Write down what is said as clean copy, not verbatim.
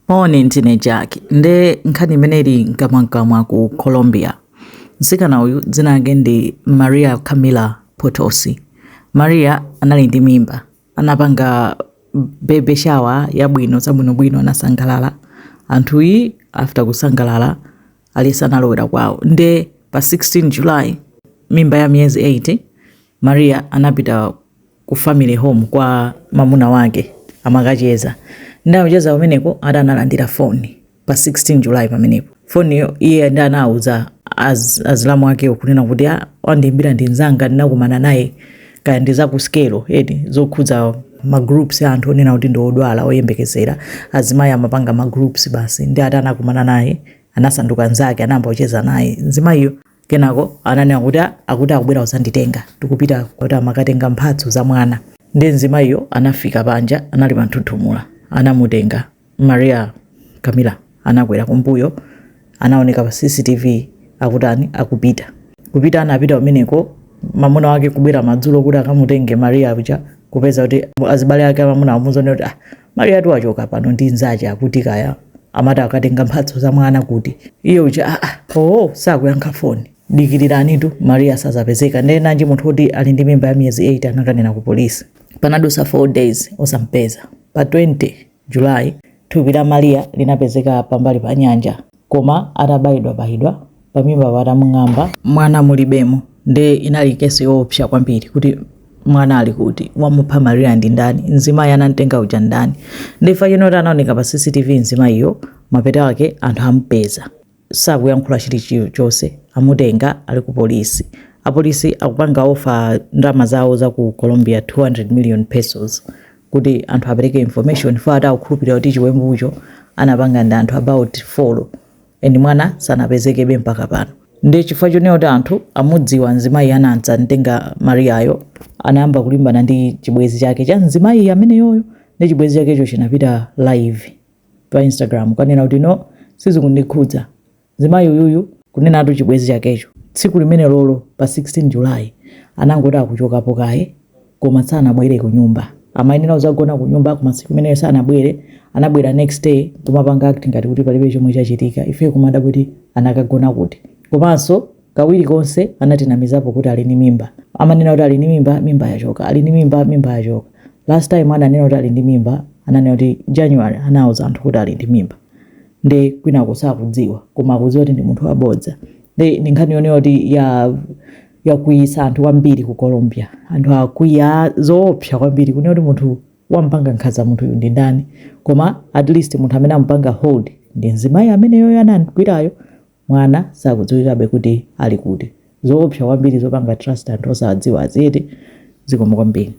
Oni ntine Jackie nde nkhani imene ili nkamwankamwa ku Colombia. Mtsikana uyu dzina lake ndi Maria Camila Potosi. Maria anali ndi mimba, anapanga baby shower yabwino zabwinobwino, anasangalala. Anthuyi after kusangalala alisanalowera kwawo. Nde pa 16 July mimba ya miyezi 8 Maria anapita ku family home kwa mamuna wake amakacheza. Ndawacheza pamenepo adanalandira phone pa 16 July pamenepo. Phone yo iye ndanauza azilamu wake kunena kuti wandimbira ndi nzanga ndinakumana naye kaya ndiza ku skelo zokhudza ma groups ya anthu onena kuti ndiodwala oyembekezera azimayi amapanga ma groups basi. Ndi atanakumana naye anasanduka nzake anamba kucheza naye. Nzimayiyo kenako ananena kuti akubwera uzanditenga tikupita kuti amakatenga mphatso za mwana. Ndi nzimayiyo anafika panja anali panthuthumula, anamutenga Maria Camila, anakwera kumbuyo, anaoneka pa CCTV akutani kupita anapita umeneko mamuna wake kubwera madzulo kuti akamutenge Maria kuja kupeza kuti azibale ake mamuna amuzone kuti Maria tu wachoka pano ndi nzache akuti kaya amati akatenga mphatso za mwana kuti iye uja sakuyankha phone. Dikirirani tu Maria sazapezeka. Ndiye nanji munthu kuti ali ndi mimba ya miyezi 8 anakanena ku polisi. Panadusa 4 days osampeza. Pa 20 July thupi la Maria linapezeka pambali pa nyanja, koma atabayidwa pamimba patamung'amba mwana mulibemo. Nde inali kesi yoopsa kwambiri kuti mwana ali kuti wamupha Maria ndi ndani, nzimayi anamtenga uja ndani. Ndifa chinoti anaoneka pa CCTV nzimayiyo mapeto ake anthu amupeza, sakuyankhula chilichonse, amutenga ali ku polisi. Apolisi akupanga ofa ndalama zawo za ku Colombia 200 million pesos kuti anthu apereke information for atakukhulupirira kuti chiwembucho anapanga ndi anthu about 4 and mwana sanapezekebe mpaka pano. Ndi chifukwa chonena kuti anthu amudziwa nzimayi anadza mtenga Mariayo, anayamba kulimbana ndi chibwezi chake cha nzimayi ameneyoyo. Ndi chibwezi chakecho chinapita live pa Instagram kanena kuti no sizikundikhudza. Nzimayi uyuyu kunena atu chibwezi chakecho tsiku limene lolo pa 16 July anangoti akuchokapo kaye koma sanabwere ku nyumba. Amayenera uzagona ku nyumba koma tsiku limene sanabwere, anabwera next day kumapanga acting ngati kuti palibe chomwe chachitika. Ife kumada kuti anakagona kuti. Komanso kawiri konse anatinamizapo kuti ali ndi mimba. Amanena kuti ali ndi mimba yachoka, ali ndi mimba yachoka. Last time ananena kuti ali ndi mimba, ananena kuti January anauza anthu kuti ali ndi mimba. Ndi kwina kusakudziwa koma akudziwa kuti ndi munthu wabodza. Ndi nkhani yonena kuti ya kuyisa anthu kwambiri ku Colombia. Anthu akuya zoopsa kwambiri kunena kuti munthu wampanga nkhanza munthu ndi ndani, koma at least munthu amene amupanga hold ndi nzimayi ameneyo anamgwirayo. Mwana sakudziwirabe kuti ali kuti. Zoopsa kwambiri zopanga trust anthu osadziwa aziyete zikomo kwambiri.